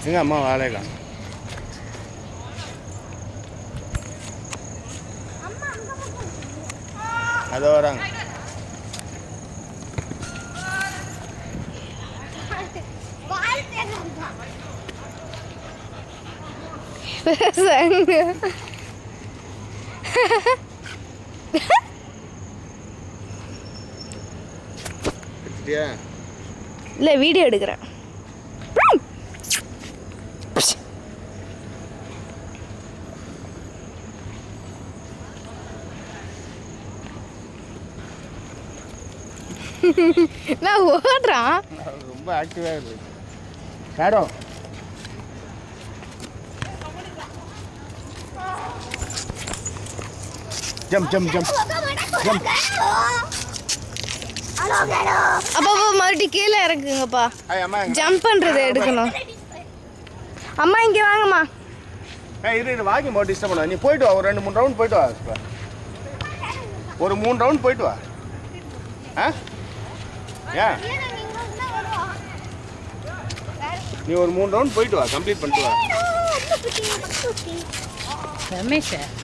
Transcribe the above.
எங்க அம்மா வாழைக்கா அதோ வராங்க. இல்லை வீடியோ எடுக்கிறேன். நான் ஓடுறான். ரொம்ப ஆக்டிவாக இருக்கு. Shadow jump jump jump jump. அப்பா மறுபடியும் கீழே இறக்குங்கப்பா. ஜம்ப் பண்ணுறதை எடுக்கணும். அம்மா இங்கே வாங்கம்மா. இரு வாங்கி போட்டு டிஸ்டர்ப் பண்ண. நீ போயிட்டு வா, ஒரு 2-3 ரவுண்ட் போயிட்டு வா. ஒரு 3 ரவுண்ட் போயிட்டு வா. ஏன் நீ ஒரு 3 ரவுண்ட் போயிட்டு வா, கம்ப்ளீட் பண்ணிட்டு வா. ரமேஷ்